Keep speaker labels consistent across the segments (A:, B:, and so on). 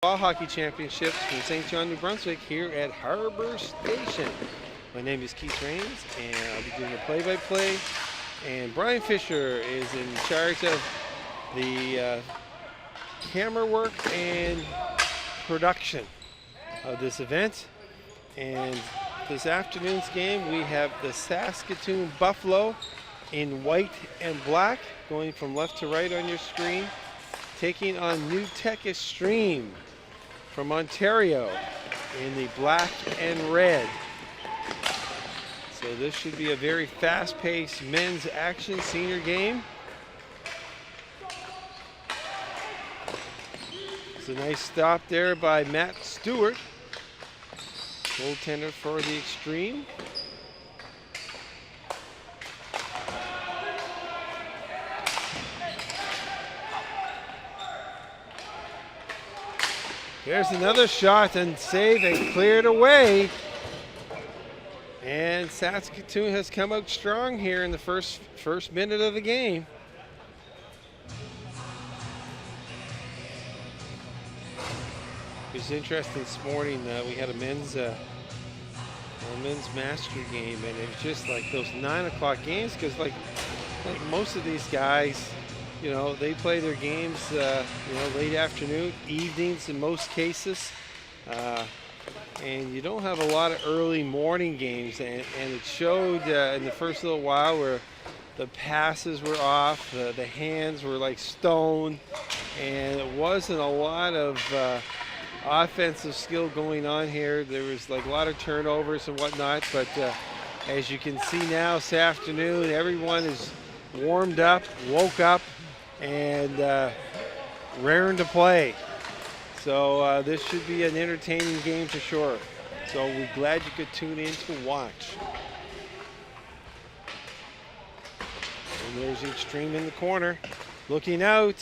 A: Ball Hockey Championships from St. John, New Brunswick here at Harbor Station. My name is Keith Rains and I'll be doing the play-by-play. And Brian Fisher is in charge of the camera work and production of this event. And this afternoon's game, we have the Saskatoon Buffalo in white and black, going from left to right on your screen, taking on New Tech Xtreme from Ontario in the black and red. So this should be a very fast-paced men's action senior game. It's a nice stop there by Matt Stewart, goaltender for the Xtreme. There's another shot and save and cleared away. And Saskatoon has come out strong here in the first minute of the game. It was interesting this morning. We had a men's master game, and it was just like those 9 o'clock games, because like most of these guys, you know, they play their games, late afternoon, evenings in most cases. And you don't have a lot of early morning games. And it showed in the first little while where the passes were off, the hands were like stone, and it wasn't a lot of offensive skill going on here. There was like a lot of turnovers and whatnot. But as you can see now this afternoon, everyone is warmed up, woke up, and raring to play. So this should be an entertaining game for sure. So we're glad you could tune in to watch. And there's Xtreme in the corner, looking out.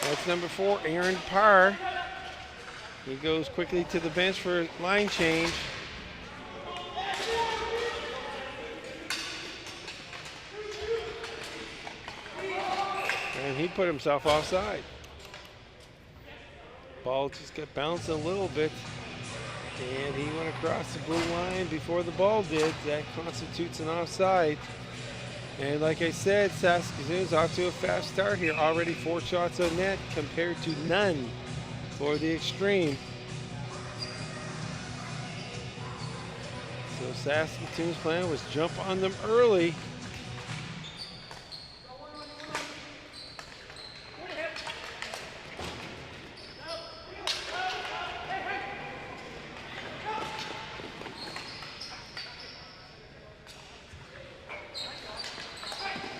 A: That's number 4, Aaron Parr. He goes quickly to the bench for a line change. And he put himself offside. Ball just got bounced a little bit, and he went across the blue line before the ball did. That constitutes an offside. And like I said, Saskatoon's off to a fast start here. Already 4 shots on net compared to none for the Xtreme. So Saskatoon's plan was jump on them early.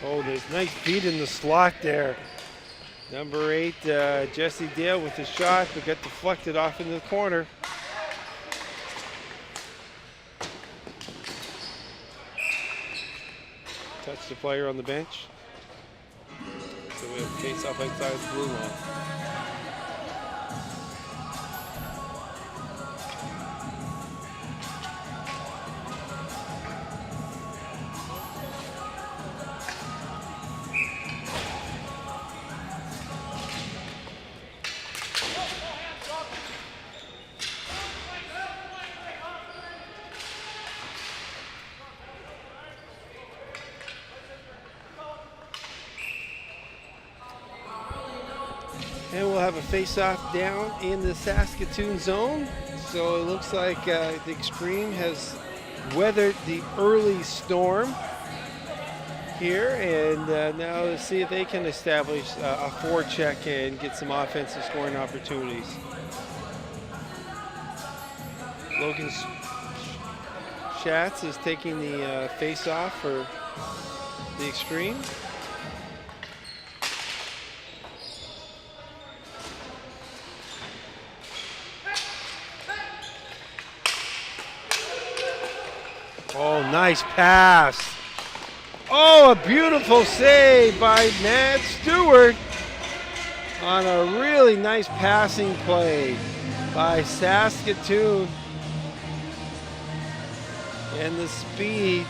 A: Oh, there's nice feed in the slot there. Number 8, Jesse Dale with the shot, but got deflected off into the corner. Touched the player on the bench. So we have face off outside the blue line. And we'll have a face-off down in the Saskatoon zone. So it looks like the Xtreme has weathered the early storm here. And now let's see if they can establish a forecheck and get some offensive scoring opportunities. Logan Schatz is taking the face-off for the Xtreme. Oh, nice pass. Oh, a beautiful save by Matt Stewart on a really nice passing play by Saskatoon. And the speed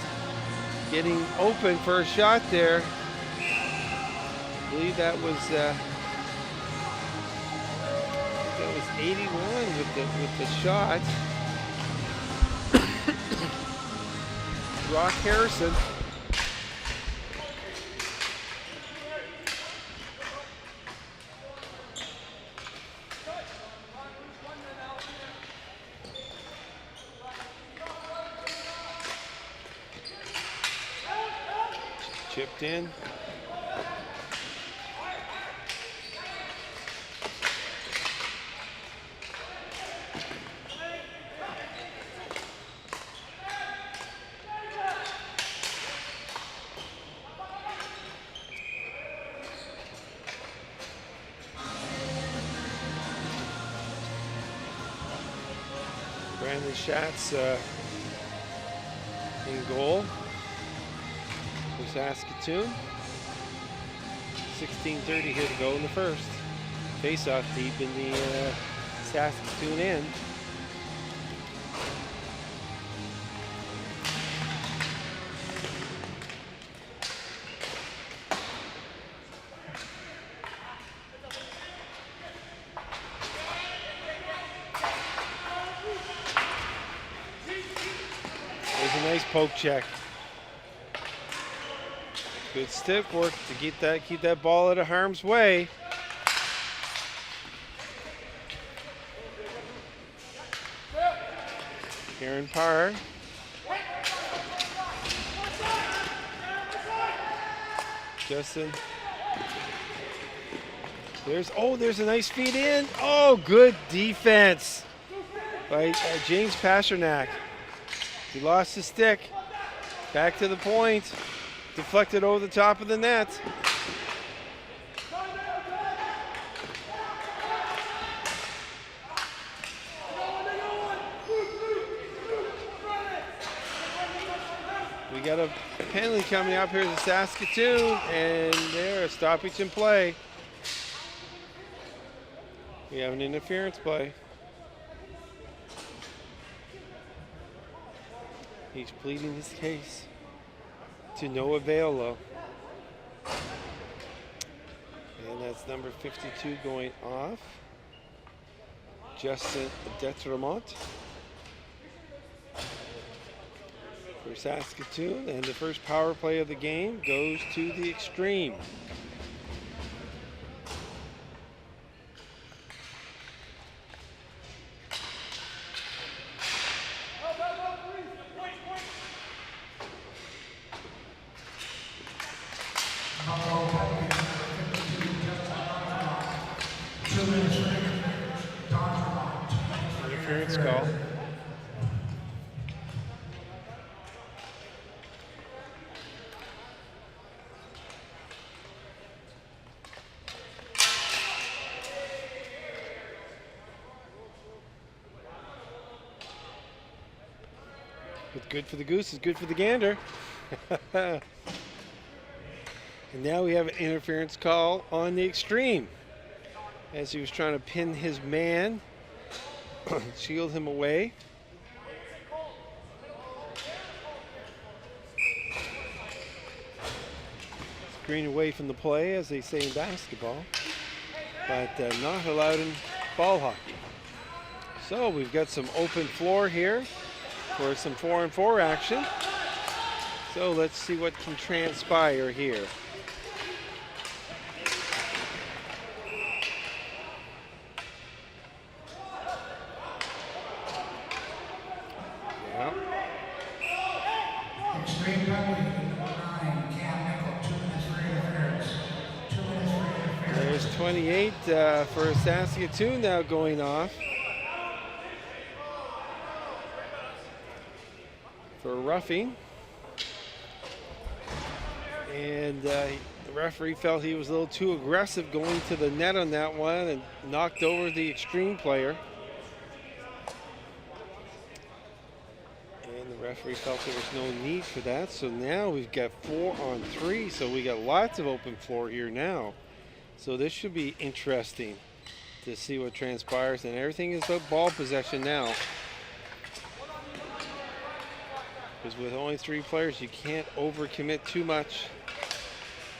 A: getting open for a shot there. I believe that was 81 with the shot. Rock Harrison. Chipped in. Brandon Schatz in goal for Saskatoon. 16:30 here to go in the first. Face-off deep in the Saskatoon end. There's a nice poke check. Good stick work to keep that ball out of harm's way. Karen Parr. Justin. There's a nice feed in. Oh, good defense by James Pasternak. He lost his stick. Back to the point. Deflected over the top of the net. We got a penalty coming up here to Saskatoon, and there, a stoppage in play. We have an interference play. He's pleading his case to no avail, though. And that's number 52 going off. Justin Detremont for Saskatoon. And the first power play of the game goes to the Xtreme. Interference call. What's good for the goose is good for the gander. And now we have an interference call on the Xtreme, as he was trying to pin his man, shield him away. Screen away from the play, as they say in basketball, but not allowed in ball hockey. So we've got some open floor here for some 4-on-4 action. So let's see what can transpire here.
B: Extreme penalty, number 9, Cam Nickel, 2 minutes for interference. 2 minutes for interference.
A: There's 28 for Saskatoon now going off for roughing. And the referee felt he was a little too aggressive going to the net on that one and knocked over the Xtreme player. And the referee felt there was no need for that. So now we've got 4-on-3. So we got lots of open floor here now. So this should be interesting to see what transpires. And everything is about ball possession now. Because with only 3 players, you can't overcommit too much.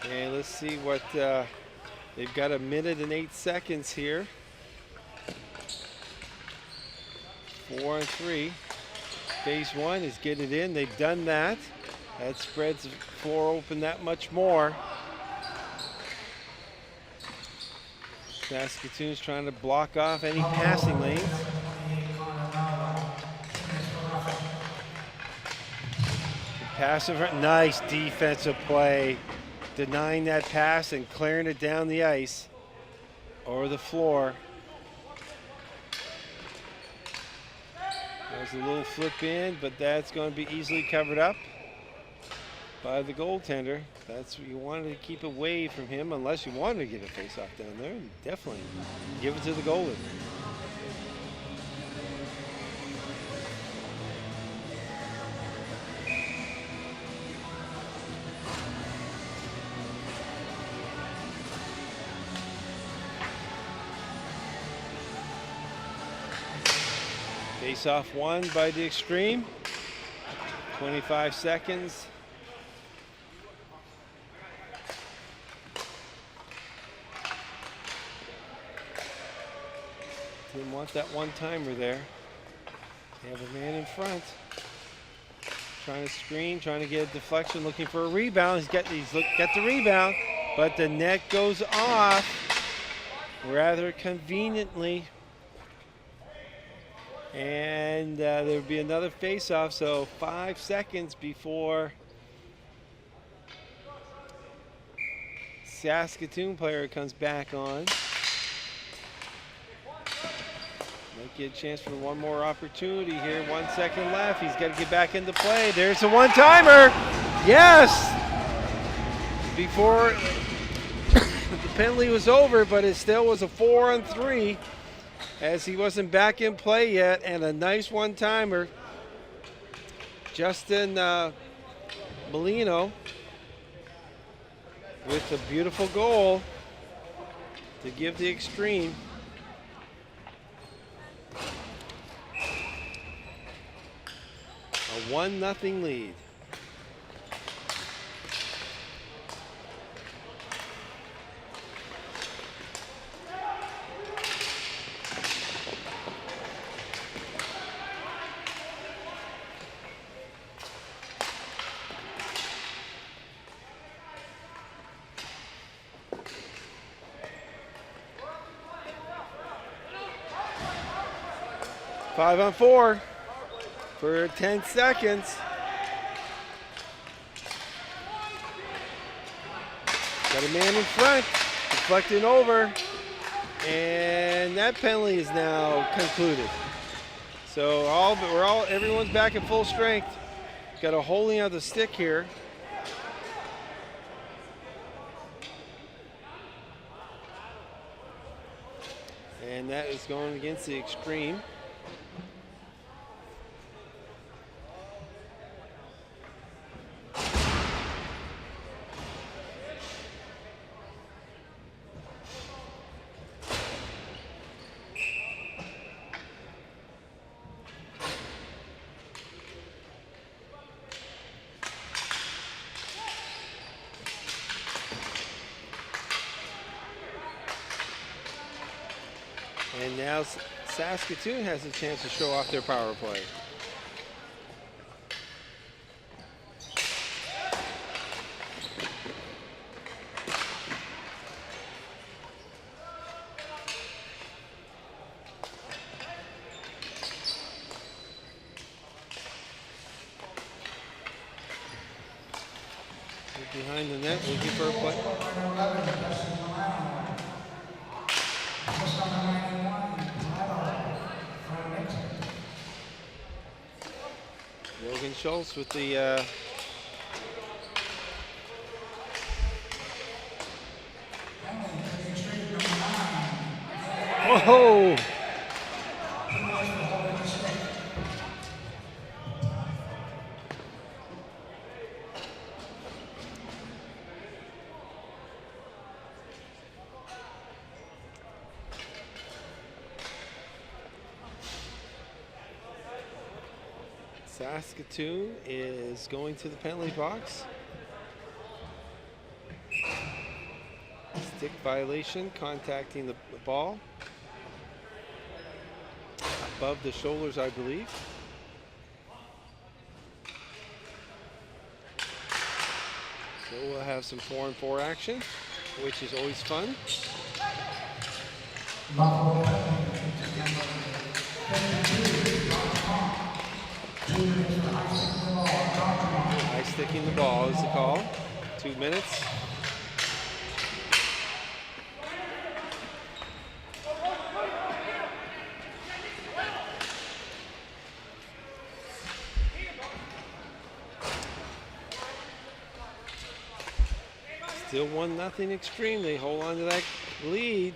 A: And let's see what they've got. 1 minute and 8 seconds here. 4-3. Phase one is get it in. They've done that. That spreads the floor open that much more. Saskatoon's trying to block off any passing lanes. Passive, nice defensive play. Denying that pass and clearing it down the ice or the floor. There's a little flip in, but that's going to be easily covered up by the goaltender. That's what you wanted to keep away from him, unless you wanted to get a face-off down there. Definitely give it to the goalie. Face-off won by the Xtreme. 25 seconds. Didn't want that one-timer there. They have a man in front. Trying to screen, trying to get a deflection, looking for a rebound. He's got the rebound, but the net goes off rather conveniently. And there would be another face-off, so 5 seconds before Saskatoon player comes back on. Might get a chance for one more opportunity here. 1 second left. He's got to get back into play. There's a one-timer. Yes! Before the penalty was over, but it still was a 4-on-3. As he wasn't back in play yet, and a nice one-timer. Justin Molino with a beautiful goal to give the Xtreme a 1-0 lead. Five on four for 10 seconds. Got a man in front, deflecting over, and that penalty is now concluded. So everyone's back at full strength. Got a holding of the stick here. And that is going against the Xtreme. And now Saskatoon has a chance to show off their power play. Behind the net, looking for a play. Logan Schultz with the whoa! Saskatoon is going to the penalty box. Stick violation, contacting the ball. above the shoulders, I believe. So we'll have some 4-on-4 action, which is always fun.
B: Buffalo,
A: High sticking the ball is the call. 2 minutes. Still 1-0 Extreme. They hold on to that lead.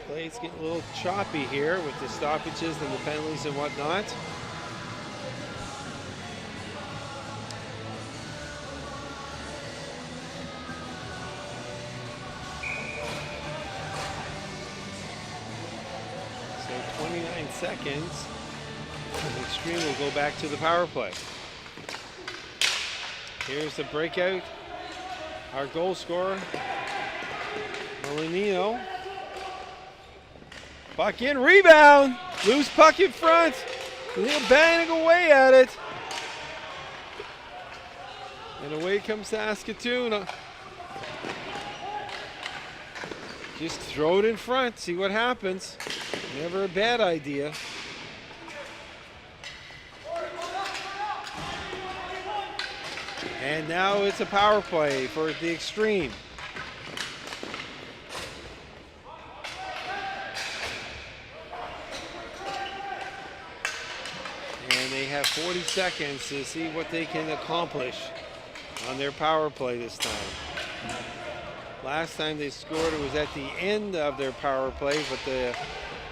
A: Play's getting a little choppy here with the stoppages and the penalties and whatnot. So 29 seconds. And Extreme will go back to the power play. Here's the breakout. Our goal scorer, Molinino. Puck in, rebound. Loose puck in front. They're banging away at it. And away comes Saskatoon. Just throw it in front, see what happens. Never a bad idea. And now it's a power play for the Extreme. And they have 40 seconds to see what they can accomplish on their power play this time. Last time they scored, it was at the end of their power play, but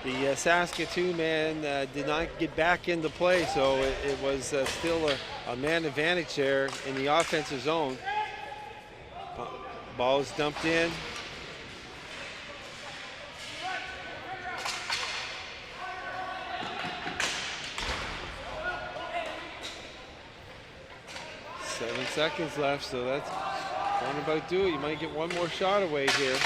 A: the Saskatoon man did not get back into play, so it was still a man advantage there in the offensive zone. Ball is dumped in. Seven seconds left, so that's going to about do it. You might get one more shot away here.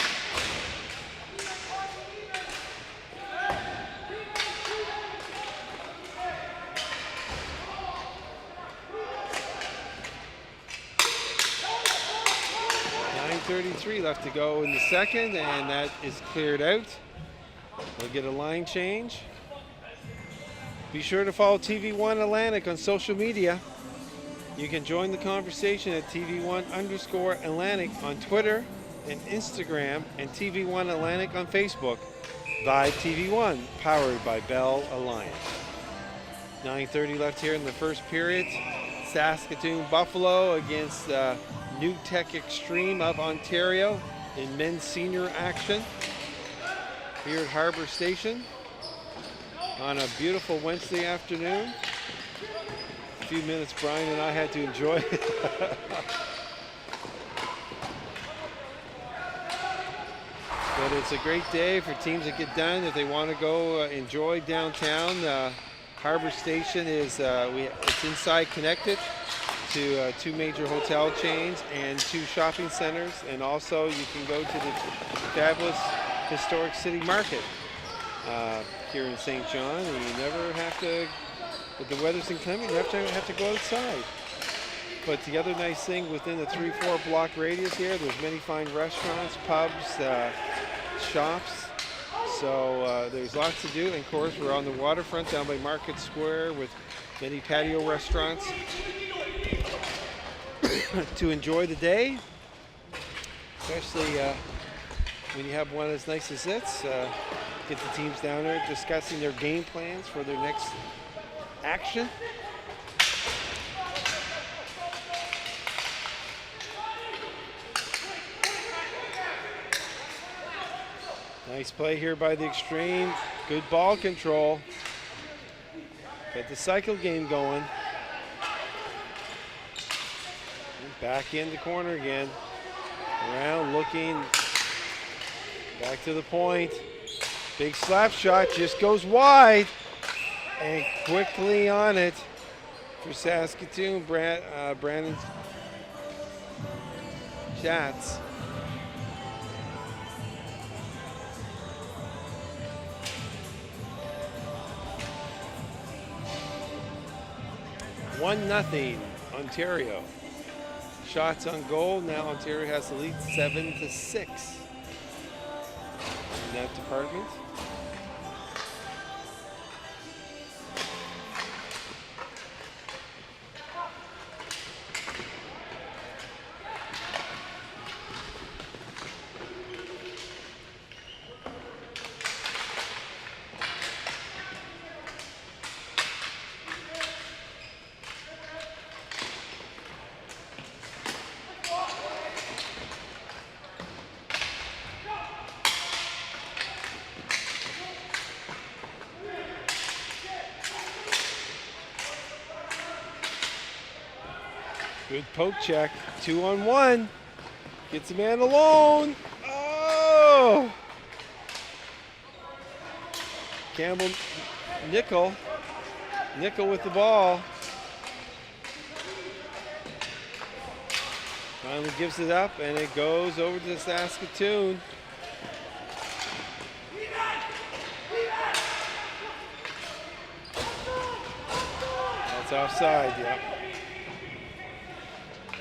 A: .33 left to go in the second, and that is cleared out. We'll get a line change. Be sure to follow TV1 Atlantic on social media. You can join the conversation at TV1_Atlantic on Twitter and Instagram, and TV1 Atlantic on Facebook. Vibe TV1, powered by Bell Alliance. 9:30 left here in the first period. Saskatoon Buffalo against New Tech Extreme of Ontario in men's senior action here at Harbor Station on a beautiful Wednesday afternoon. A few minutes Brian and I had to enjoy it. But it's a great day for teams that get done if they want to go enjoy downtown. Harbor Station is it's inside connected to 2 major hotel chains and 2 shopping centers, and also you can go to the fabulous historic city market here in St. John, and you never have to, if the weather's inclement, you have to go outside. But the other nice thing, within the 3-4 block radius here, there's many fine restaurants, pubs, shops. So there's lots to do. And of course, we're on the waterfront down by Market Square with many patio restaurants to enjoy the day, especially when you have one as nice as this. Get the teams down there discussing their game plans for their next action. Nice play here by the Extreme. Good ball control. Get the cycle game going. And back in the corner again. Around, looking. Back to the point. Big slap shot, just goes wide. And quickly on it for Saskatoon, Brandon Schatz. 1-0 Ontario. Shots on goal. Now Ontario has the lead 7-6 in that department. Good poke check, 2-on-1. Gets a man alone. Oh! Campbell, Nickel with the ball. Finally gives it up, and it goes over to Saskatoon. That's offside, yeah.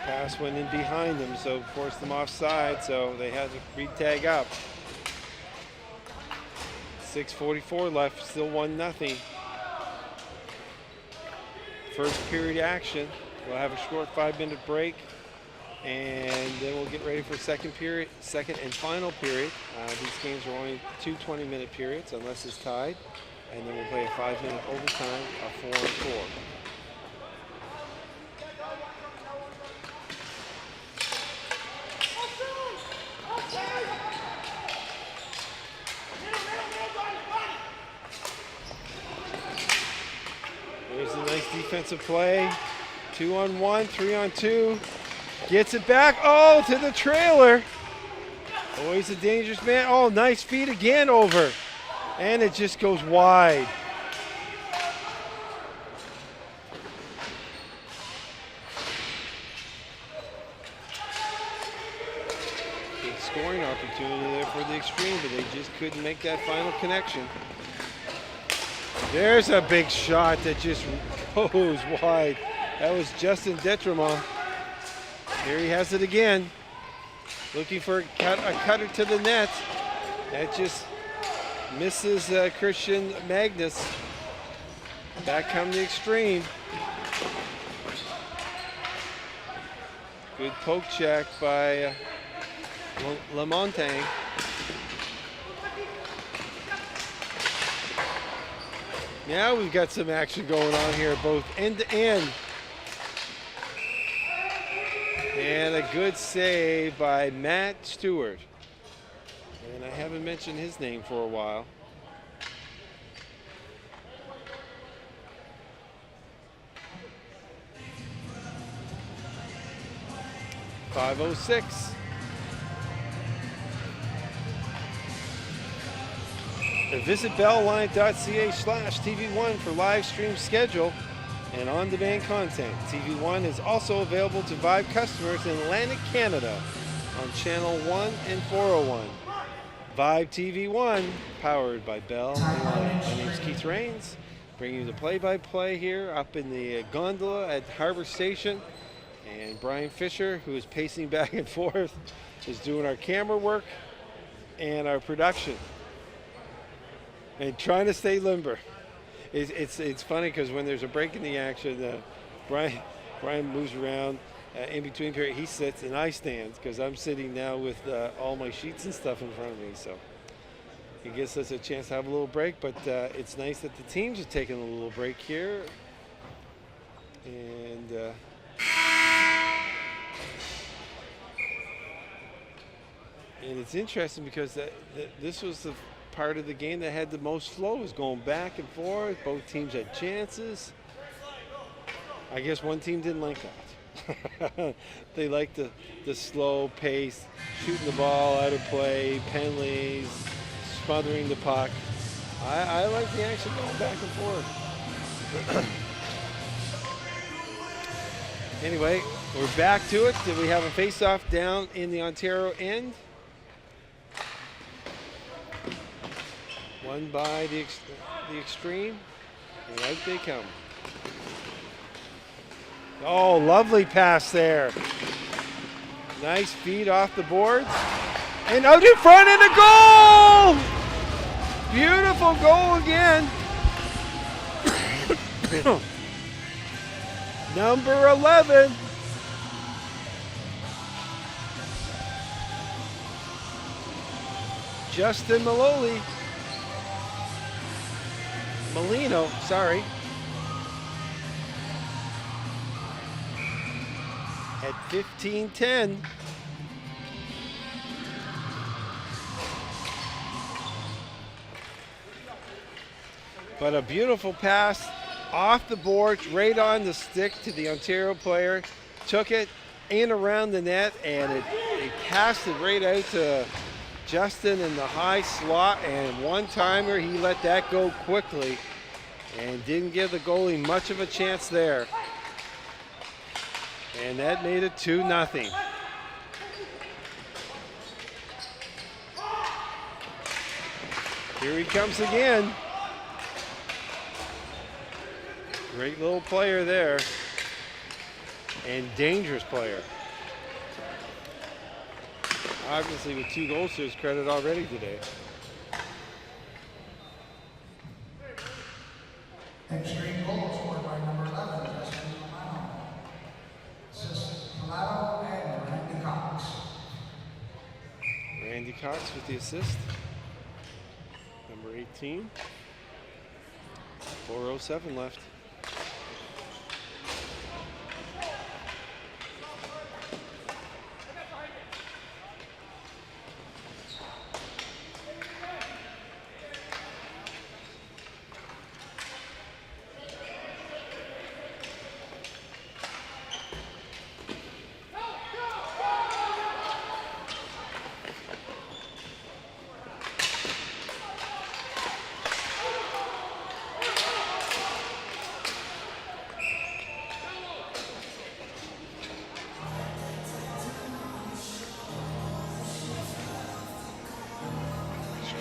A: Pass went in behind them, so forced them offside, so they had to re-tag up. 6:44 left, still 1-0. First period action. We'll have a short 5-minute break, and then we'll get ready for second and final period. These games are only 2 20-minute periods unless it's tied, and then we'll play a 5-minute overtime, a 4-on-4. There's a nice defensive play. 2-on-1, 3-on-2. Gets it back. Oh, to the trailer. Oh, he's a dangerous man. Oh, nice feed again over. And it just goes wide. Good scoring opportunity there for the Xtreme, but they just couldn't make that final connection. There's a big shot that just goes wide. That was Justin Detremont. Here he has it again. Looking for a cutter to the net. That just misses Christian Magnus. Back come the Xtreme. Good poke check by Lamontagne. Now we've got some action going on here, both end to end. And a good save by Matt Stewart. And I haven't mentioned his name for a while. .506. Visit bellline.ca/TV1 for live stream schedule and on-demand content. TV1 is also available to Vibe customers in Atlantic Canada on Channel 1 and 401. Vibe TV1, powered by Bell. My name is Keith Rains, bringing you the play-by-play here up in the gondola at Harbor Station. And Brian Fisher, who is pacing back and forth, is doing our camera work and our production. And trying to stay limber. It's funny because when there's a break in the action, Brian moves around in between period. He sits and I stand because I'm sitting now with all my sheets and stuff in front of me. So it gives us a chance to have a little break. But it's nice that the teams are taking a little break here. And it's interesting because this was the part of the game that had the most flow. It was going back and forth. Both teams had chances. I guess one team didn't like that. They liked the slow pace, shooting the ball out of play, penalties, smothering the puck. I like the action going back and forth. Anyway, we're back to it. Did we have a face-off down in the Ontario end? Won by the Xtreme, and out they come. Oh, lovely pass there. Nice feed off the boards. And out in front and a goal! Beautiful goal again. Number 11. Justin Molino, sorry. At 15-10. But a beautiful pass off the boards, right on the stick to the Ontario player. Took it in around the net, and it passed it right out to Justin in the high slot, and one-timer. He let that go quickly and didn't give the goalie much of a chance there. And that made it 2-0. Here he comes again. Great little player there, and dangerous player. Obviously with 2 goals to his credit already today.
B: Xtreme goal scored by number 11, Justin Milano. Assists Milano and Randy Cox.
A: Randy Cox with the assist. Number 18. 4:07 left.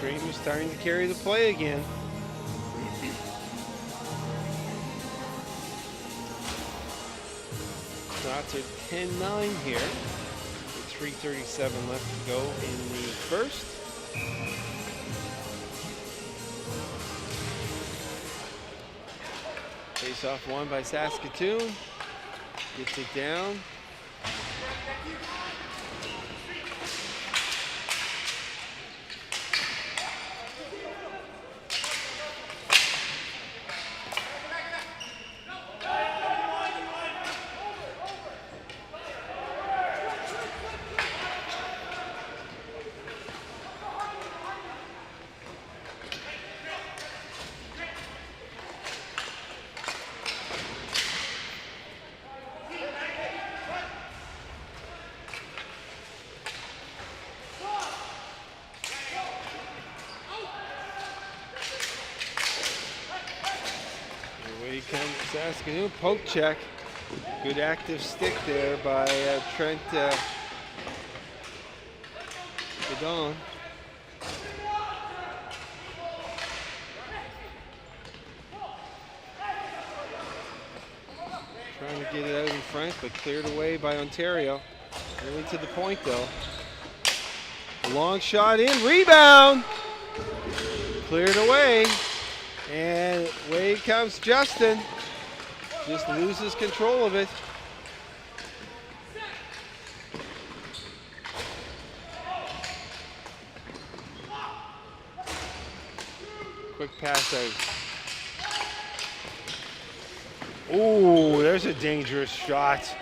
A: Xtreme is starting to carry the play again. Shots are 10-9 here. With 3:37 left to go in the first. Face off won by Saskatoon. Gets it down. Saskatoon poke check. Good active stick there by Trent Bedon. Trying to get it out in front, but cleared away by Ontario. Nearly to the point though. Long shot in, rebound! Cleared away. And away comes Justin. Just loses control of it. Quick pass out. Ooh, there's a dangerous shot.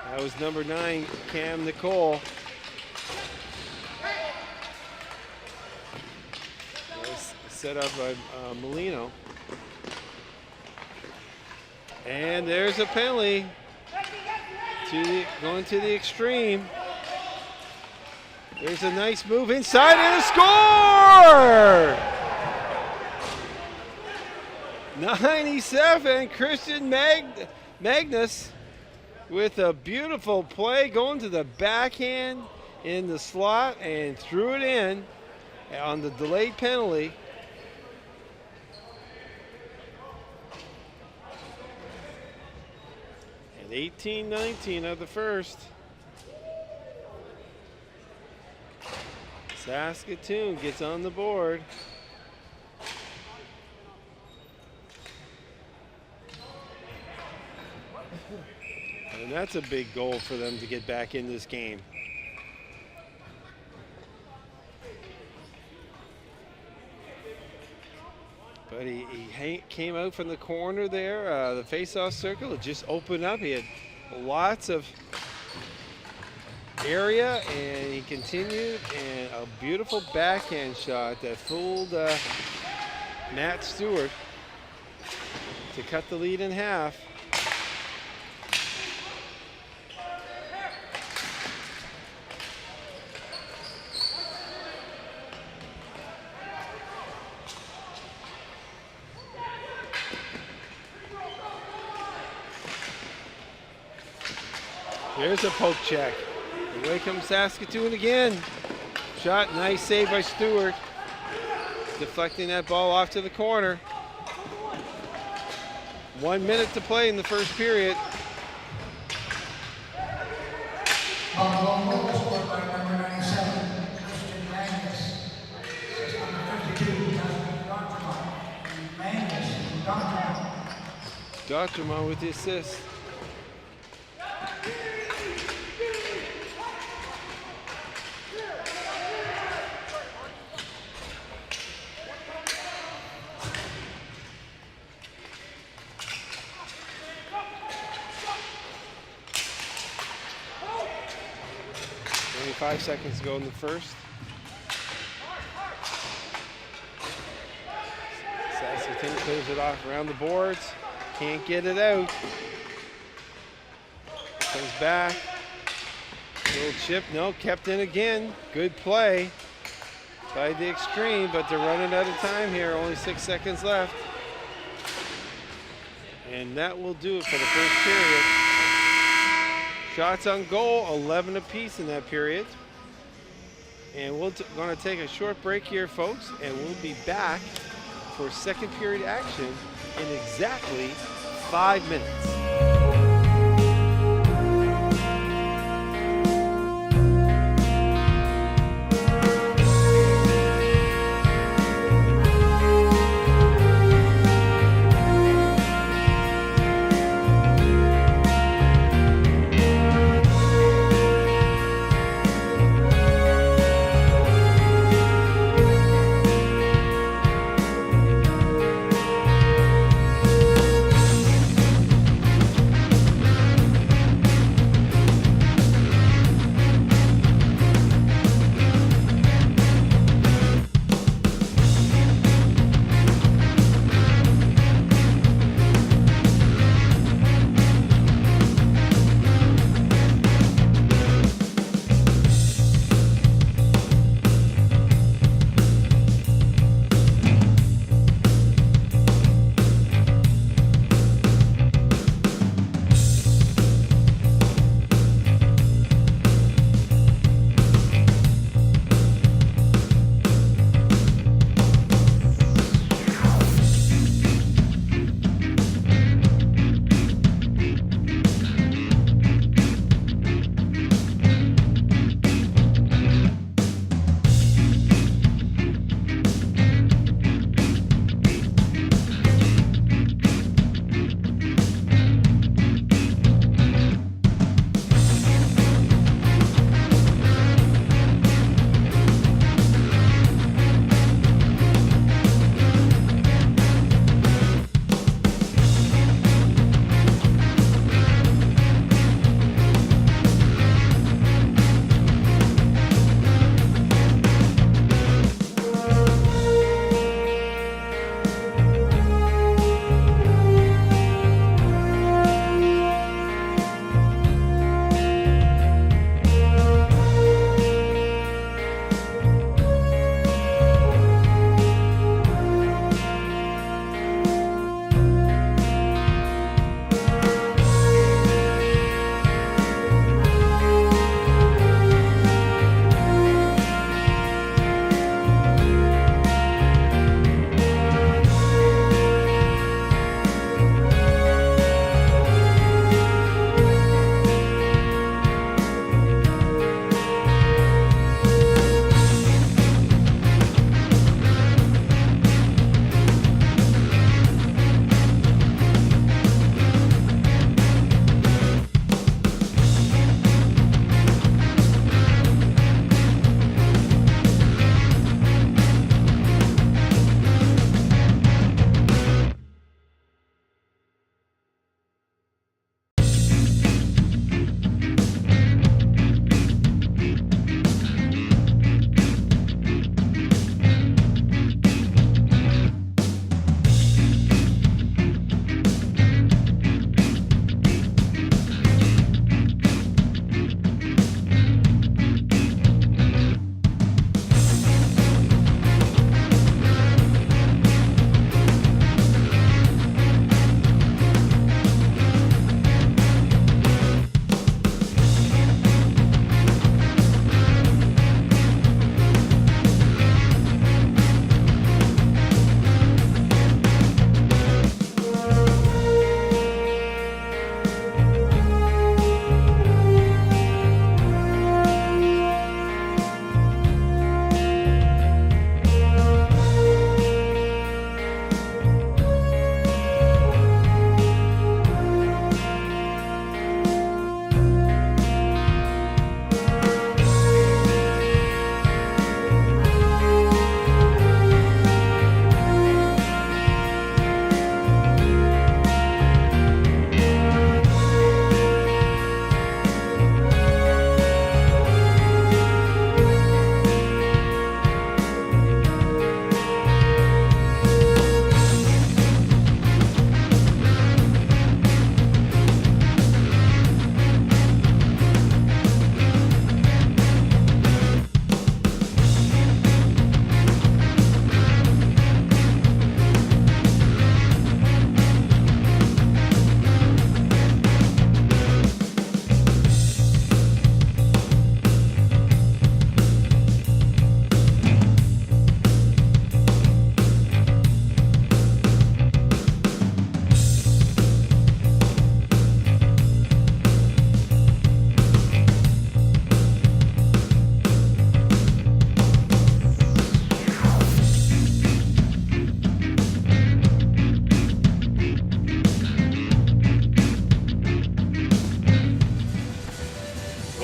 A: That was number 9, Cam Nicole. That was set up by Molino. And there's a penalty going to the Xtreme. There's a nice move inside and a score! 97, Christian Magnus with a beautiful play going to the backhand in the slot and threw it in on the delayed penalty. And 18-19 of the first. Saskatoon gets on the board. And that's a big goal for them to get back in this game. But he came out from the corner there, the face-off circle. It just opened up. He had lots of area, and he continued, and a beautiful backhand shot that fooled Matt Stewart to cut the lead in half. There's a poke check. Away comes Saskatoon again. Shot, nice save by Stewart. Deflecting that ball off to the corner. 1 minute to play in the first period.
B: Long goal scored by number 97, Christian Mangus. Assist number 52, Jasmine Doctremont. Mangus from Doctremont.
A: Doctremont with the assist. Only 5 seconds to go in the first. Saskatoon clears it off around the boards. Can't get it out. Comes back. Little chip, no, kept in again. Good play by the Xtreme, but they're running out of time here. Only 6 seconds left. And that will do it for the first period. Shots on goal, 11 apiece in that period. And we're going to take a short break here, folks, and we'll be back for second period action in exactly 5 minutes.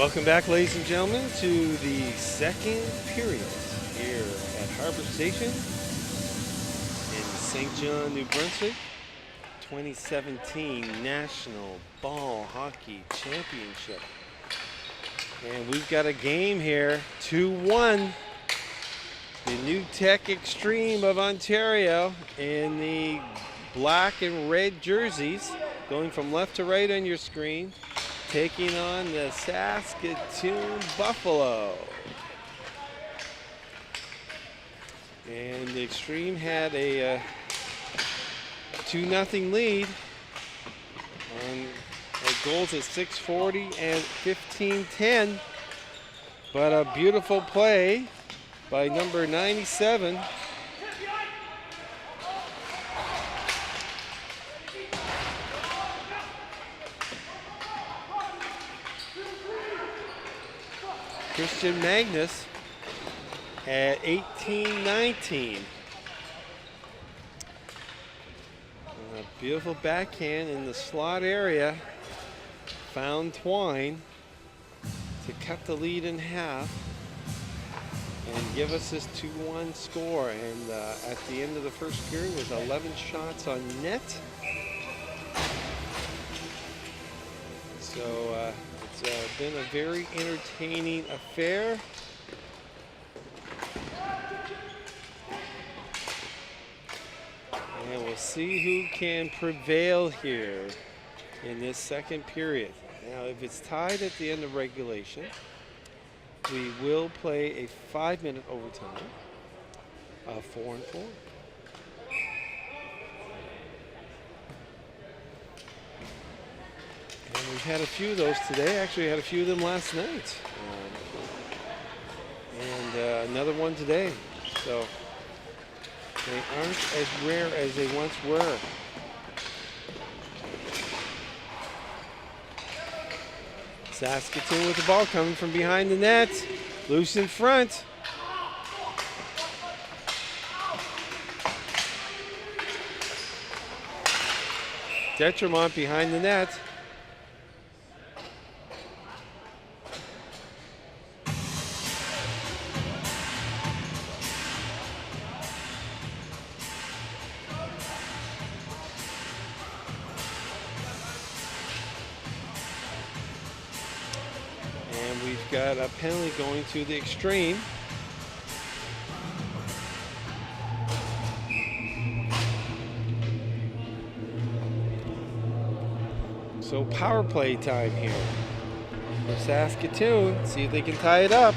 A: Welcome back, ladies and gentlemen, to the second period here at Harbor Station in St. John, New Brunswick. 2017 National Ball Hockey Championship. And we've got a game here, 2-1. The new Tech Xtreme of Ontario in the black and red jerseys, going from left to right on your screen, taking on the Saskatoon Buffalo. And the Xtreme had a 2-0 lead on goals at 6:40 and 15:10. But a beautiful play by number 97. Christian Magnus at 18-19. A beautiful backhand in the slot area. Found Twine to cut the lead in half and give us this 2-1 score. And at the end of the first period was 11 shots on net. So it's been a very entertaining affair. And we'll see who can prevail here in this second period. Now, if it's tied at the end of regulation, we will play a 5-minute overtime of 4-4. And we've had a few of those today. Actually, we had a few of them last night. And another one today. So they aren't as rare as they once were. Saskatoon with the ball coming from behind the net. Loose in front. Detremont behind the net. Got a penalty going to the Xtreme. So power play time here for Saskatoon. See if they can tie it up.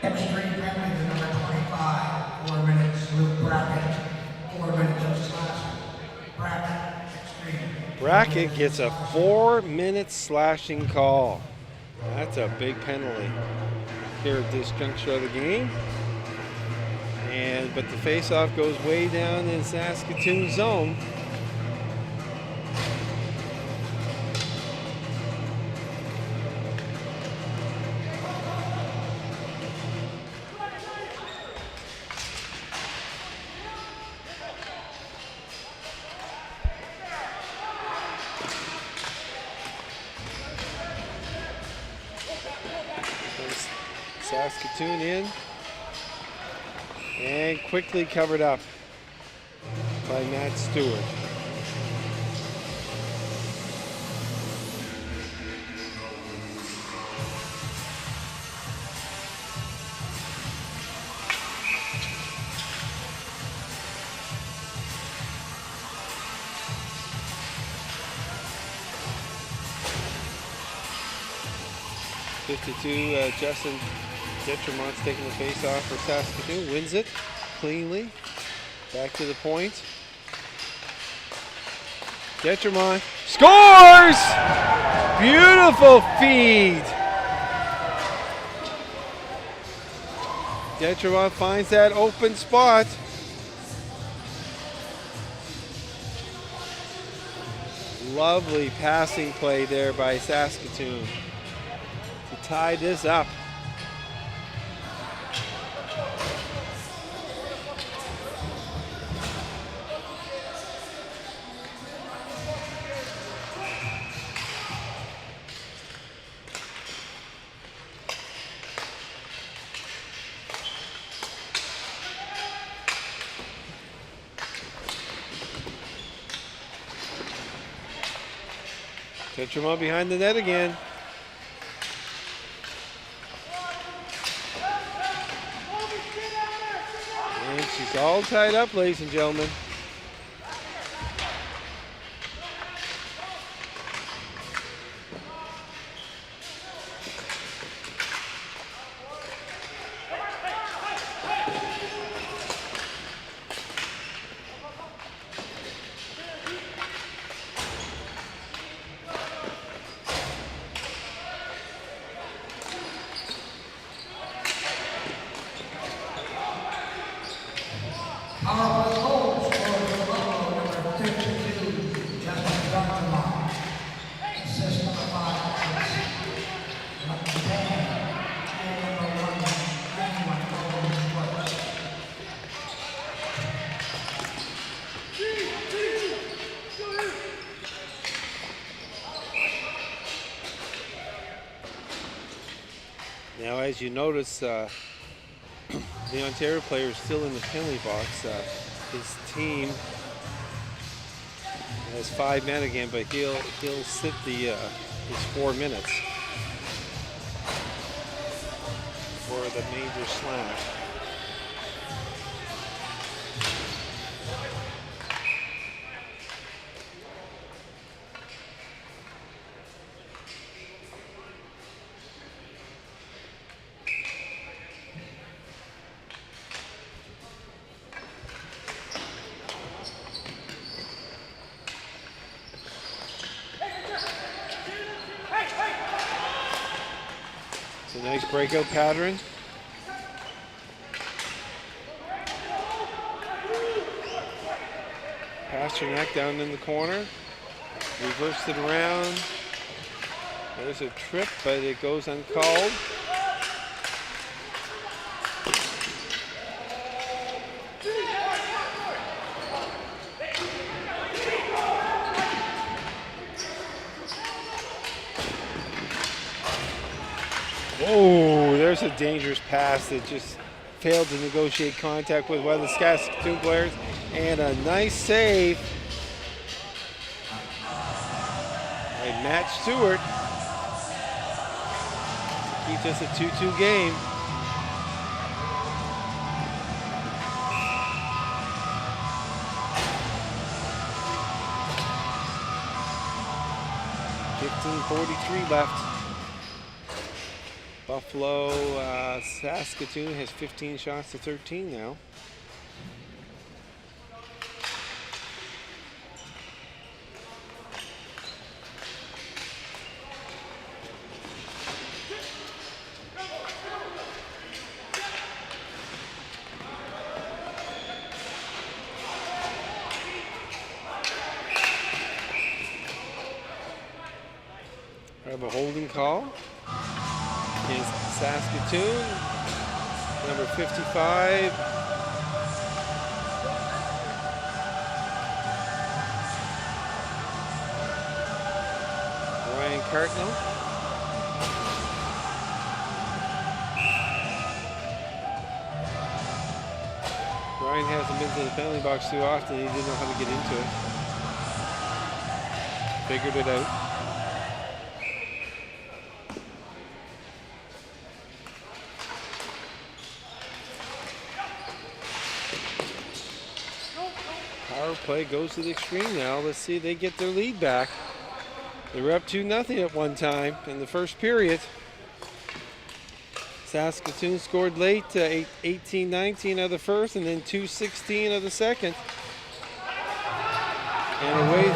B: Xtreme penalty to number 25, 4 minutes, Luke Brackett, 4 minutes of slashing. Brackett, Xtreme.
A: Brackett gets a 4-minute slashing call. That's a big penalty here at this juncture of the game. But the face-off goes way down in Saskatoon zone. Saskatoon in and quickly covered up by Matt Stewart. Justin Detremont's taking the face off for Saskatoon, wins it cleanly. Back to the point. Detremont scores! Beautiful feed. Detremont finds that open spot. lovely passing play there by Saskatoon to tie this up. Tecumseth behind the net again. And she's all tied up, ladies and gentlemen.
B: Power play goal scored for Buffalo, number 52, Justin Gartemont. Assist number 5, number 10, and number 1, 91, Golden Sports.
A: Now, as you notice, the Ontario player is still in the penalty box. His team has 5 men again, but he'll sit his 4 minutes for the major slam. It's a nice breakout pattern. Pasternak down in the corner. Reversed it around. There's a trip, but it goes uncalled. Oh, there's a dangerous pass that just failed to negotiate contact with one of the Saskatoon players. And a nice save by Matt Stewart. Keeps us a 2-2 game. .43 left. Buffalo, Saskatoon has 15 shots to 13 now. I have a holding call against Saskatoon, number 55. Ryan Cartnell. Ryan hasn't been to the penalty box too often. He didn't know how to get into it. Figured it out. Power play goes to the Xtreme now. Let's see if they get their lead back. They were up 2-0 at one time in the first period. Saskatoon scored late, 18-19 of the first, and then 2-16 of the second. And away.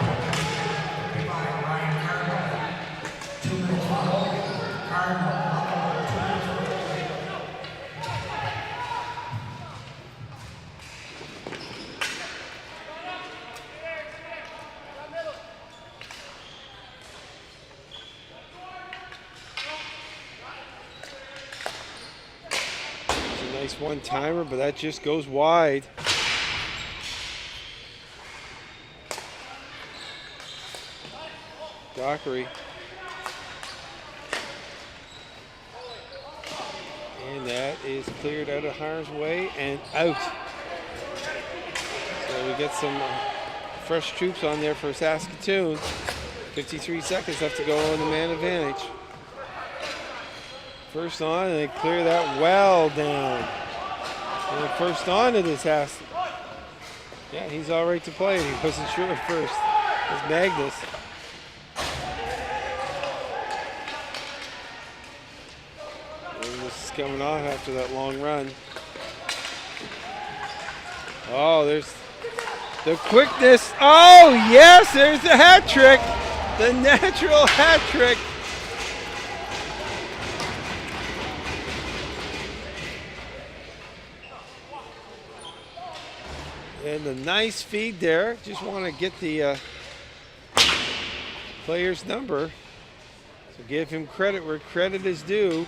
A: Nice one-timer, but that just goes wide. Dockery. And that is cleared out of harm's way and out. So we get some fresh troops on there for Saskatoon. 53 seconds left to go on the man advantage. First on, and they clear that well down. And first on to this house. Yeah, he's all right to play. He wasn't sure at first. It's Magnus. Magnus is coming off after that long run. Oh, there's the quickness. Oh, yes, there's the hat trick. The natural hat trick. And a nice feed there. Just want to get the player's number. So give him credit where credit is due.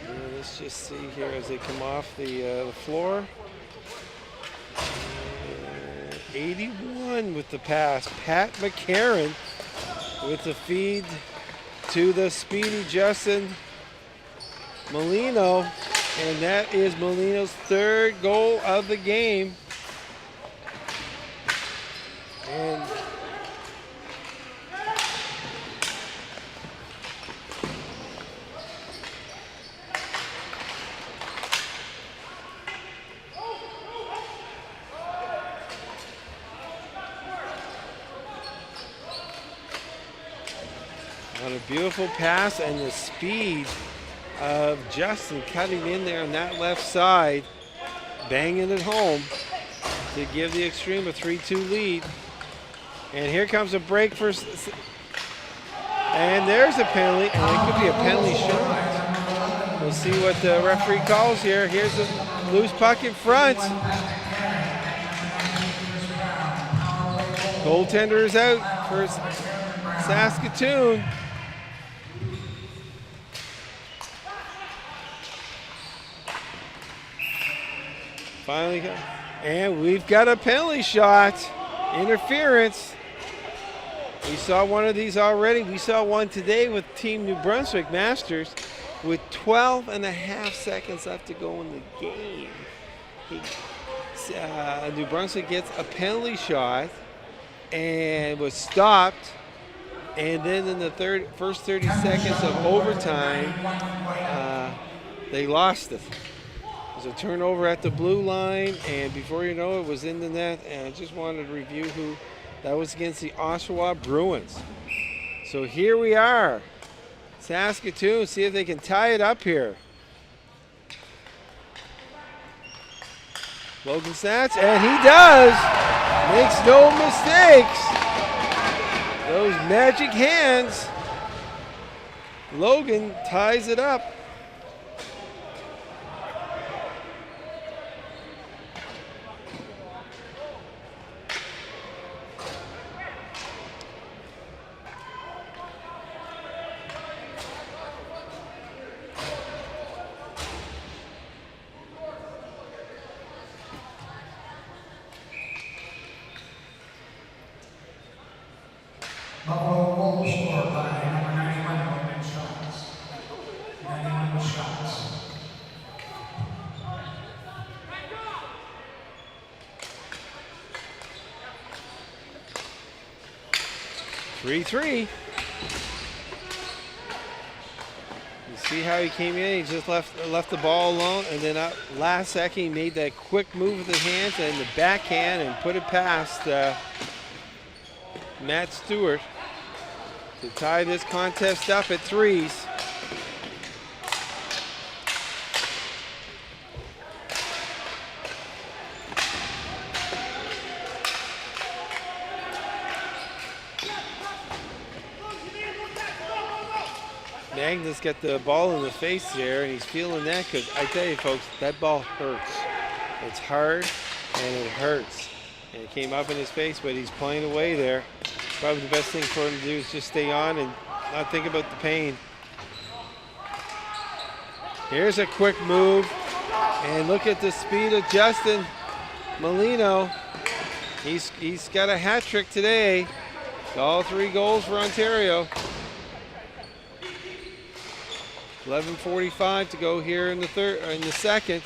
A: And let's just see here as they come off the floor. 81 with the pass. Pat McCarron with the feed to the speedy Justin Molino, and that is Molino's third goal of the game. And on a beautiful pass and the speed of Justin cutting in there on that left side, banging it home to give the Xtreme a 3-2 lead. And here comes a break for, and there's a penalty, and it could be a penalty shot. We'll see what the referee calls here. Here's a loose puck in front. Goaltender is out for Saskatoon. Finally, and we've got a penalty shot. Interference. We saw one of these already. We saw one today with Team New Brunswick Masters with 12 and a half seconds left to go in the game. New Brunswick gets a penalty shot and was stopped. And then in the first 30 seconds of overtime, they lost it. It was a turnover at the blue line, and before you know it, was in the net. And I just wanted to review who that was against, the Oshawa Bruins. So here we are, Saskatoon. See if they can tie it up here. Logan Satch, and he does. Makes no mistakes. Those magic hands. Logan ties it up.
B: Buffalo goal scored by number 91, Logan Shots. 91 shots.
A: Three. You see how he came in? He just left the ball alone, and then last second he made that quick move with the hands and the backhand and put it past Matt Stewart to tie this contest up at threes. Magnus got the ball in the face there, and he's feeling that because I tell you, folks, that ball hurts. It's hard and it hurts. And it came up in his face, but he's playing away there. Probably the best thing for him to do is just stay on and not think about the pain. Here's a quick move, and look at the speed of Justin Molino. He's got a hat trick today. All 3 goals for Ontario. 11:45 to go here in the second.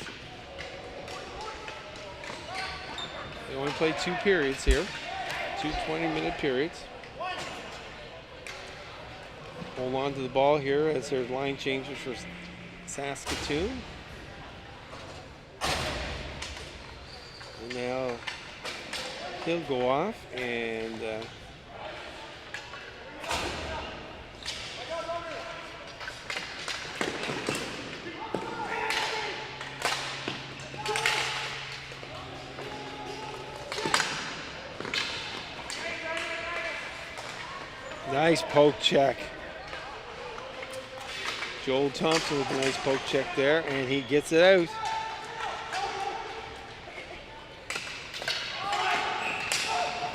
A: They only play 2 periods here, 2 20-minute periods. Hold on to the ball here as there's line changes for Saskatoon. And now he'll go off and nice poke check. Joel Thompson with a nice poke check there, and he gets it out.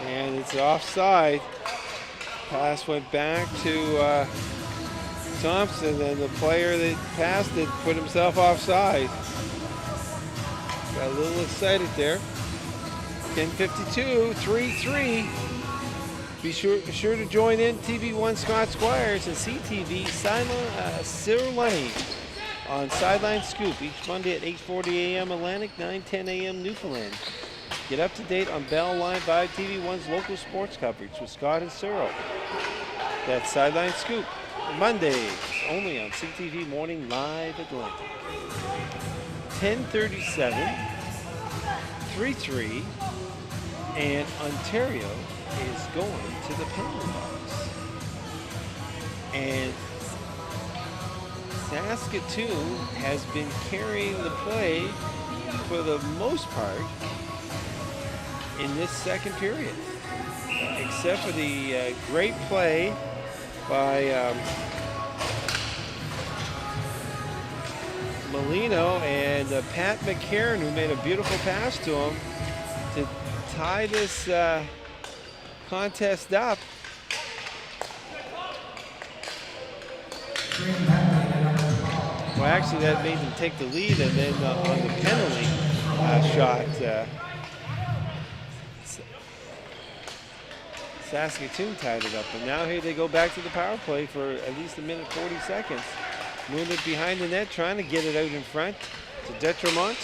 A: And it's offside. Pass went back to Thompson, and the player that passed it put himself offside. Got a little excited there. 10:52, 3-3. Be sure to join in TV1 Scott Squires and CTV Cyril Lane on Sideline Scoop each Monday at 8:40 a.m. Atlantic, 9:10 a.m. Newfoundland. Get up to date on Bell Live by TV1's local sports coverage with Scott and Cyril. That's Sideline Scoop, Mondays only on CTV Morning Live Atlantic. 10:37, 3-3, and Ontario is going to the penalty box. And Saskatoon has been carrying the play for the most part in this second period, except for the great play by Molino and Pat McCarron, who made a beautiful pass to him to tie this contest up. Well, actually, that made them take the lead, and then on the penalty shot, Saskatoon tied it up. But now here they go back to the power play for at least 1:40 seconds. Moving it behind the net, trying to get it out in front to Detremont.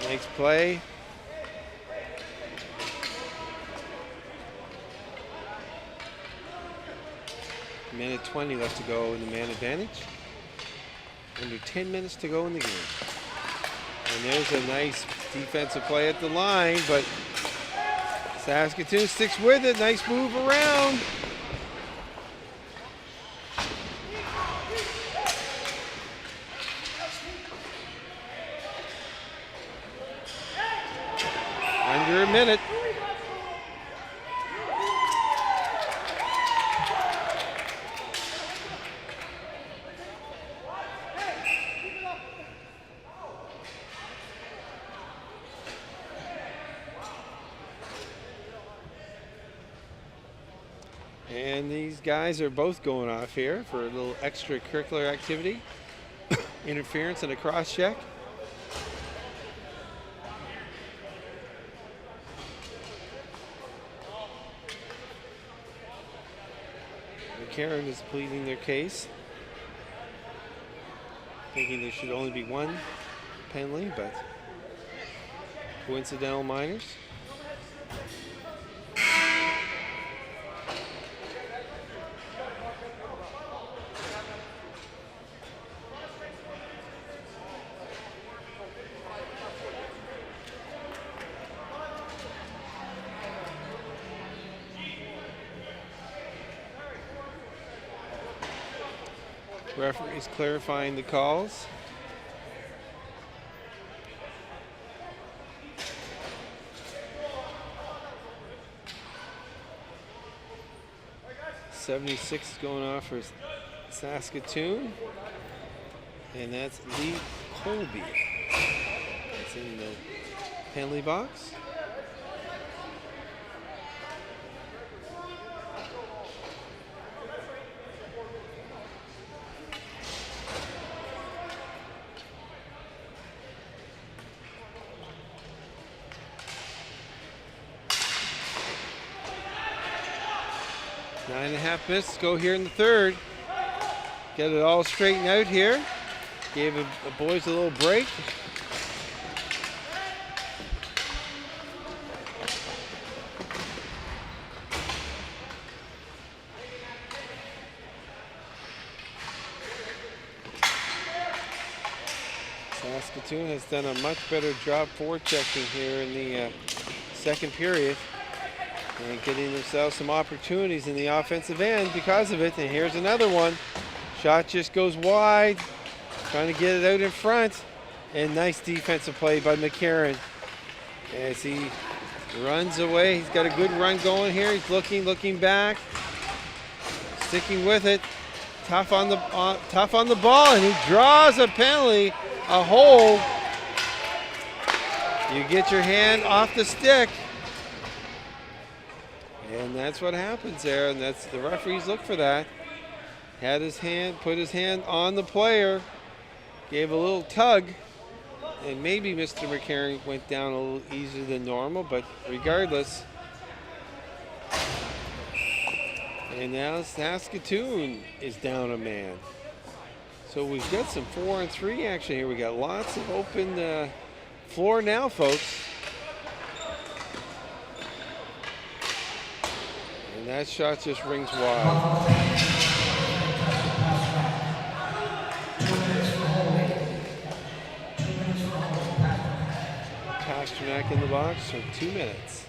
A: Next play. Minute 20 left to go in the man advantage. Under 10 minutes to go in the game. And there's a nice defensive play at the line, but Saskatoon sticks with it. Nice move around. Under a minute. And these guys are both going off here for a little extracurricular activity. Interference and a cross check. Karen is pleading their case, thinking there should only be one penalty, but coincidental minors. Referees clarifying the calls. .76 is going off for Saskatoon, and that's Lee Colby. That's in the penalty box. 9.5 minutes to go here in the third. Get it all straightened out here. Gave the boys a little break. Saskatoon has done a much better job forechecking here in the second period and getting themselves some opportunities in the offensive end because of it. And here's another one. Shot just goes wide, trying to get it out in front. And nice defensive play by McCarron as he runs away. He's got a good run going here. He's looking back, sticking with it. Tough on the ball, and he draws a penalty, a hold. You get your hand off the stick, and that's what happens there. And that's the referees look for that. Put his hand on the player, gave a little tug, and maybe Mr. McCarron went down a little easier than normal, but regardless. And now Saskatoon is down a man. So we've got some 4-on-3 action here. We got lots of open floor now, folks. And that shot just rings wide. Pasternak in the box for 2 minutes.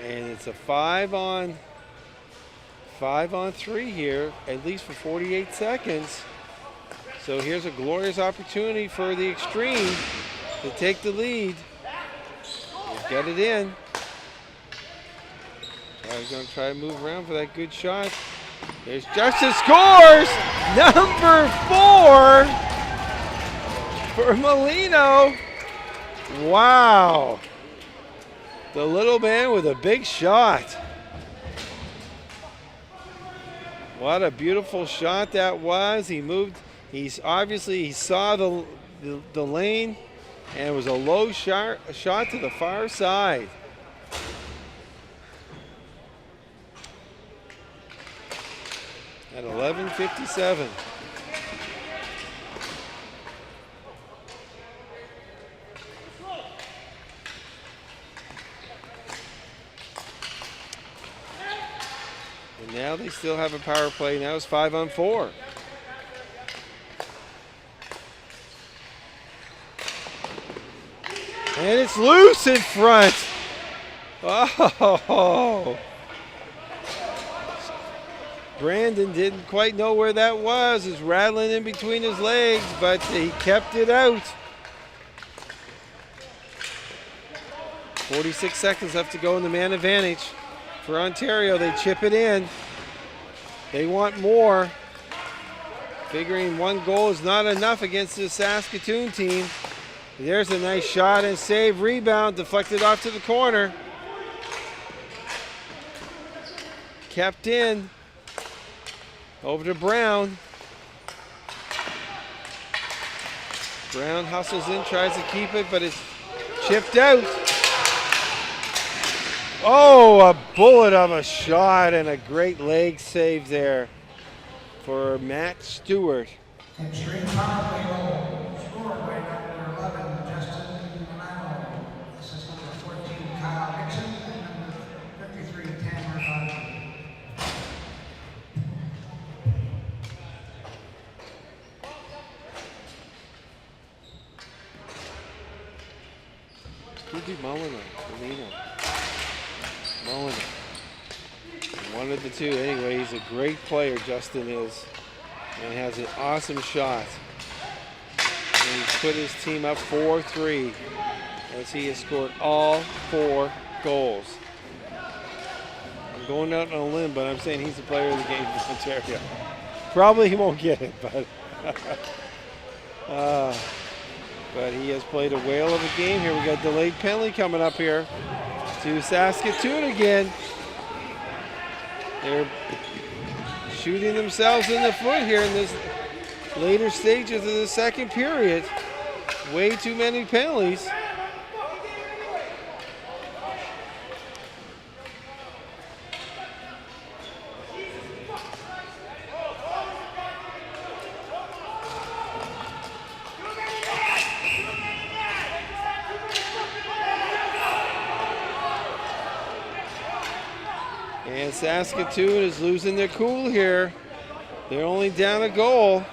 A: And it's a 5-on-3 here, at least for 48 seconds. So here's a glorious opportunity for the Xtreme to take the lead. Get it in. He's going to try to move around for that good shot. There's Justin scores! Number 4 for Molino. Wow. The little man with a big shot. What a beautiful shot that was. He moved. He saw the lane, and it was a low shot to the far side. At 11:57. And now they still have a power play. Now it's 5-on-4. And it's loose in front. Oh. Brandon didn't quite know where that was. It's rattling in between his legs, but he kept it out. 46 seconds left to go in the man advantage. For Ontario, they chip it in. They want more. Figuring one goal is not enough against the Saskatoon team. There's a nice shot and save, rebound, deflected off to the corner. Kept in. Over to Brown. Brown hustles in, tries to keep it, but it's chipped out. Oh, a bullet of a shot and a great leg save there for Matt Stewart.
B: Xtreme power play goal scored by number 11, Justin Milano. Assist number 14, Kyle Nixon, and number 53, Tanner Hodge.
A: Could be Molina. One of the two. Anyway, he's a great player, Justin is. And has an awesome shot. And he's put his team up 4-3 as he has scored all 4 goals. I'm going out on a limb, but I'm saying he's the player of the game for Ontario. Probably he won't get it, but but he has played a whale of a game here. We got delayed penalty coming up here to Saskatoon again. They're shooting themselves in the foot here in this later stages of the second period. Way too many penalties. And Saskatoon is losing their cool here. They're only down a goal.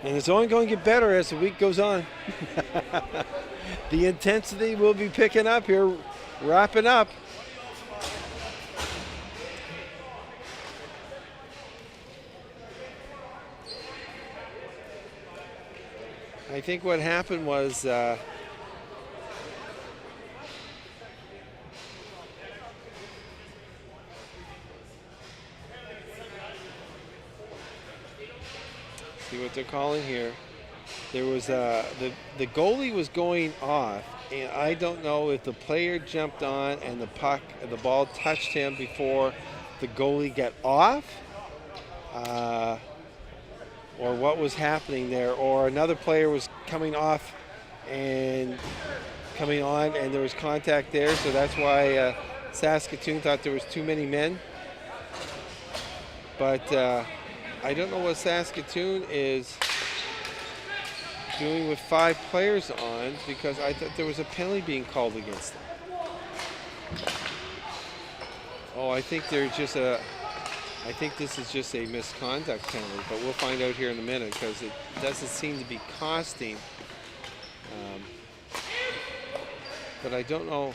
A: And it's only going to get better as the week goes on. The intensity will be picking up here, wrapping up. I think what happened was see what they're calling here. There was the goalie was going off, and I don't know if the player jumped on and the ball touched him before the goalie got off, or what was happening there, or another player was coming off and coming on, and there was contact there, so that's why Saskatoon thought there was too many men. But I don't know what Saskatoon is doing with 5 players on, because I thought there was a penalty being called against them. Oh, I think I think this is just a misconduct penalty, but we'll find out here in a minute, because it doesn't seem to be costing. But I don't know.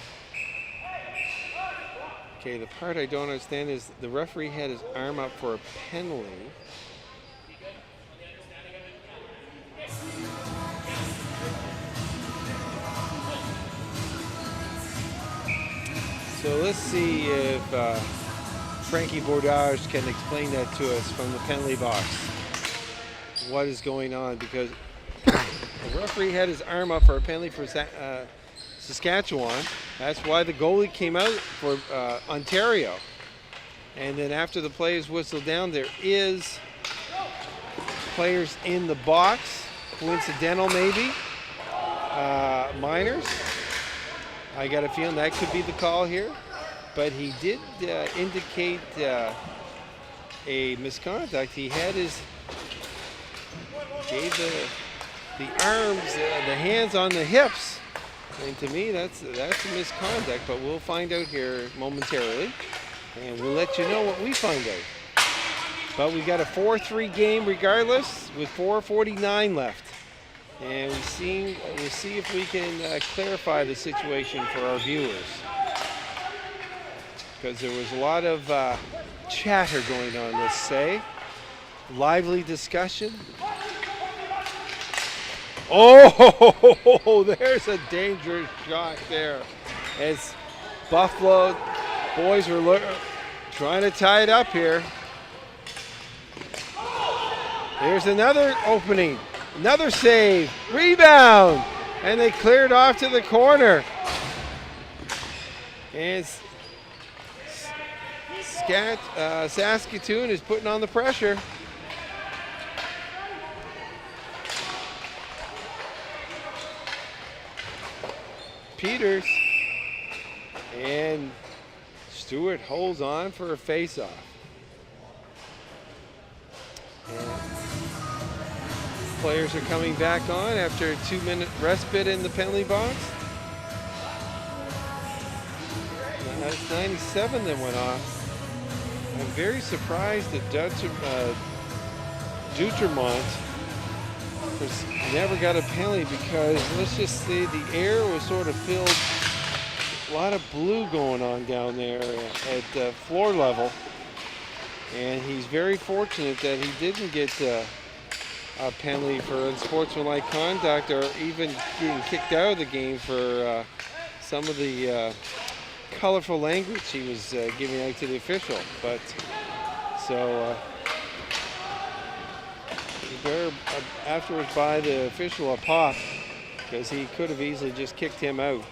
A: Okay, the part I don't understand is the referee had his arm up for a penalty. So let's see if Frankie Bordage can explain that to us from the penalty box. What is going on? Because the referee had his arm up for a penalty for Saskatchewan. That's why the goalie came out for Ontario. And then after the play is whistled down, there is players in the box. Coincidental maybe. Minors. I got a feeling that could be the call here. But he did indicate a misconduct. He had gave the arms, the hands on the hips. And to me, that's a misconduct, but we'll find out here momentarily. And we'll let you know what we find out. But we got a 4-3 game regardless, with 4:49 left. And we'll see if we can clarify the situation for our viewers. Because there was a lot of chatter going on, let's say. Lively discussion. Oh, there's a dangerous shot there. As Buffalo boys were trying to tie it up here. There's another opening, another save, rebound, and they cleared off to the corner. And Saskatoon is putting on the pressure. Peters, and Stewart holds on for a face-off. Players are coming back on after a 2-minute respite in the penalty box. That's 97 that went off. I'm very surprised that Dutremont never got a penalty, because let's just say the air was sort of filled, a lot of blue going on down there at floor level, and he's very fortunate that he didn't get a penalty for unsportsmanlike conduct, or even getting kicked out of the game for some of the colorful language he was giving out to the official. But so better afterwards buy the official a pop, because he could have easily just kicked him out.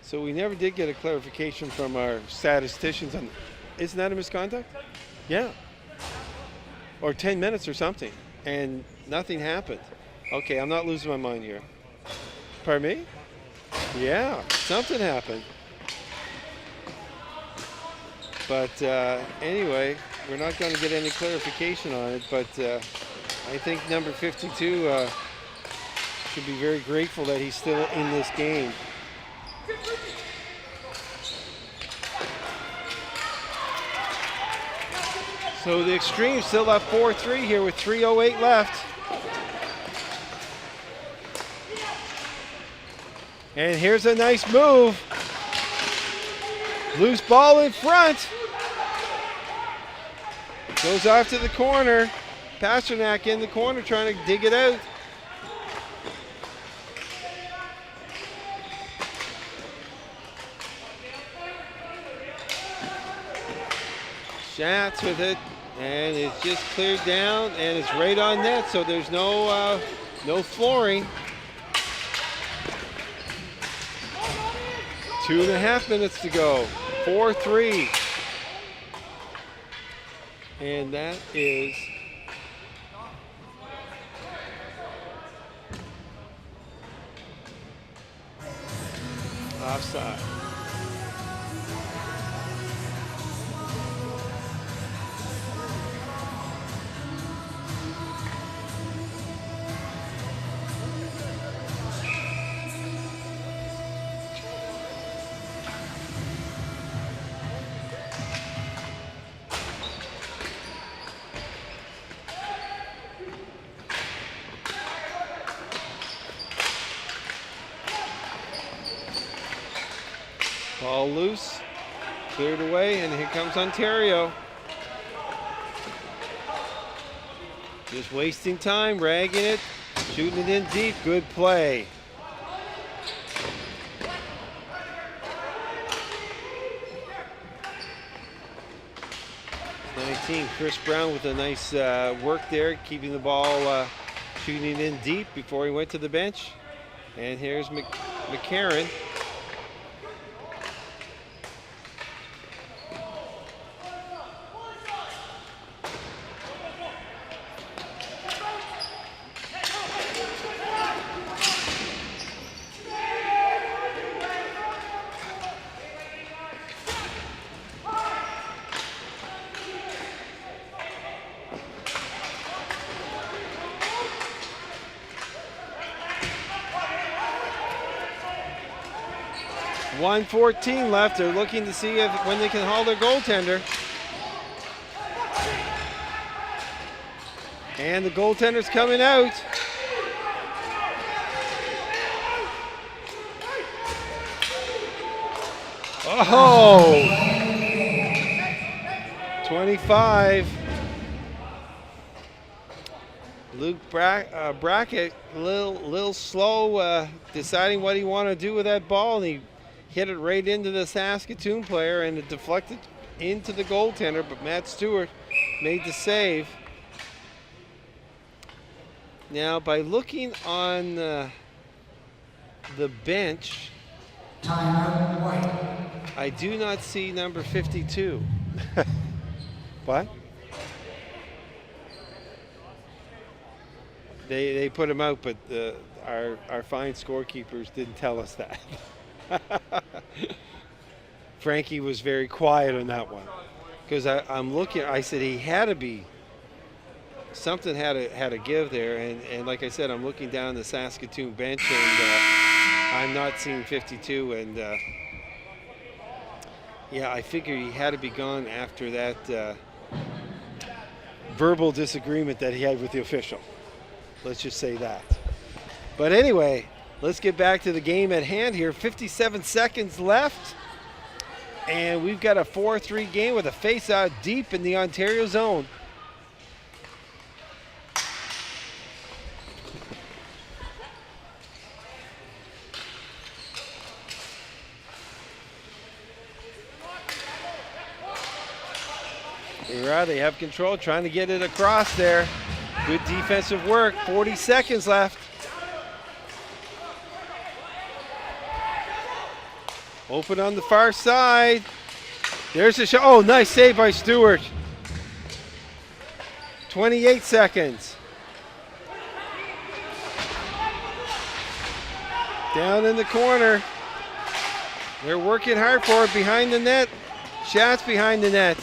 A: So we never did get a clarification from our statisticians on, isn't that a misconduct? Yeah. or 10 minutes or something, and nothing happened. Okay, I'm not losing my mind here. Pardon me? Yeah, something happened. But anyway, we're not going to get any clarification on it, but I think number 52 should be very grateful that he's still in this game. So the Xtreme still up 4-3 here with 3:08 left. And here's a nice move. Loose ball in front. Goes off to the corner. Pasternak in the corner trying to dig it out. Schatz with it, and it's just cleared down, and it's right on net, so there's no flooring. 2.5 minutes to go. 4-3. And that is offside. Ball loose, cleared away, and here comes Ontario. Just wasting time, ragging it, shooting it in deep, good play. It's 19, Chris Brown with a nice work there, keeping the ball, shooting it in deep before he went to the bench. And here's McCarron. .114 left. They're looking to see when they can haul their goaltender. And the goaltender's coming out. Oh! 25. Luke Brackett, a little slow deciding what he wanted to do with that ball, and he hit it right into the Saskatoon player, and it deflected into the goaltender, but Matt Stewart made the save. Now, by looking on the bench, I do not see number 52. What? They put him out, but our fine scorekeepers didn't tell us that. Frankie was very quiet on that one, because I'm looking. I said he had to be. Something had to give there, and like I said, I'm looking down the Saskatoon bench, and I'm not seeing 52. And yeah, I figured he had to be gone after that verbal disagreement that he had with the official. Let's just say that. But anyway, let's get back to the game at hand here. 57 seconds left. And we've got a 4-3 game with a face-out deep in the Ontario zone. Here are they have control, trying to get it across there. Good defensive work. 40 seconds left. Open on the far side. There's a shot. Oh, nice save by Stewart. 28 seconds. Down in the corner. They're working hard for it behind the net. Shots behind the net.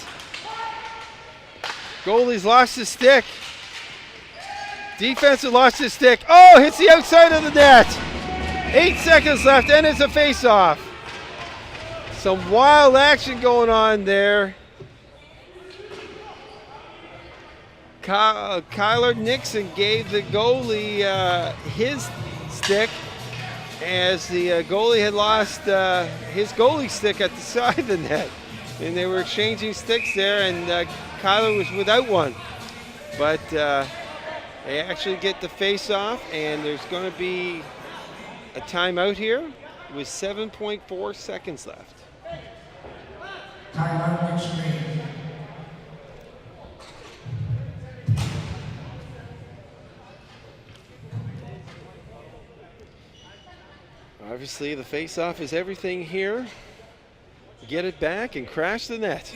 A: Goalie's lost his stick. Defense lost his stick. Oh, hits the outside of the net. 8 seconds left, and it's a face-off. Some wild action going on there. Kyler Nixon gave the goalie his stick as the goalie had lost his goalie stick at the side of the net. And they were exchanging sticks there, and Kyler was without one. But they actually get the face-off, and there's going to be a timeout here with 7.4 seconds left.
B: Timeout Xtreme.
A: Obviously, the face-off is everything here. Get it back and crash the net.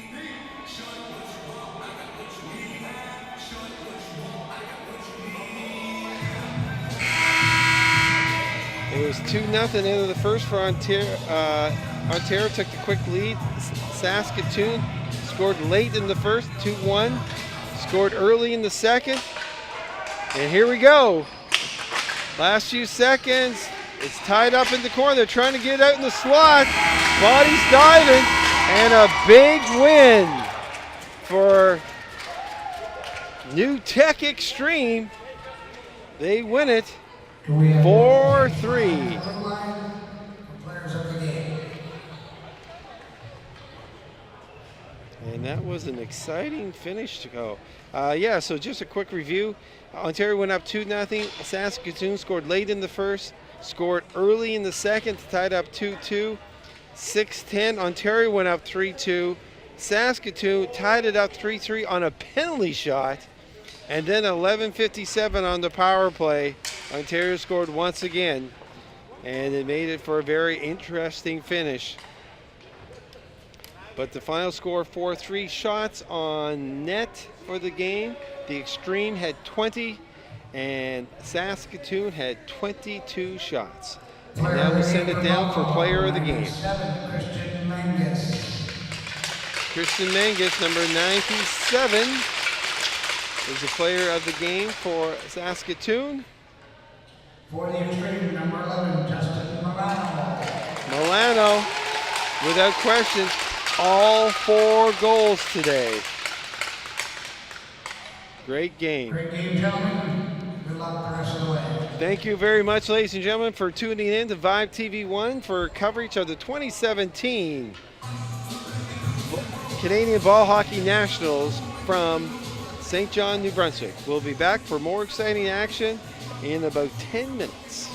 A: It was 2-0 into the first for Ontario. Ontario took the quick lead. Saskatoon scored late in the first, 2-1. Scored early in the second. And here we go. Last few seconds. It's tied up in the corner. They're trying to get it out in the slot. Body's diving. And a big win for New Tech Xtreme. They win it 4-3. And that was an exciting finish to go. Yeah, so just a quick review. Ontario went up 2-0. Saskatoon scored late in the first, scored early in the second, tied up 2-2. 6-10, Ontario went up 3-2. Saskatoon tied it up 3-3 on a penalty shot. And then 11:57 on the power play. Ontario scored once again. And it made it for a very interesting finish. But the final score, 4-3 shots on net for the game. The Xtreme had 20 and Saskatoon had 22 shots. And now we'll send it down for player of the game. Christian Mangus, number 97, is the player of the game for Saskatoon.
B: For the Xtreme, number 11, Justin Milano.
A: Milano, without question, all 4 goals today. Great game.
B: Great game, gentlemen. Good luck the rest of the way.
A: Thank you very much, ladies and gentlemen, for tuning in to Vibe TV1 for coverage of the 2017 Canadian Ball Hockey Nationals from St. John, New Brunswick. We'll be back for more exciting action in about 10 minutes.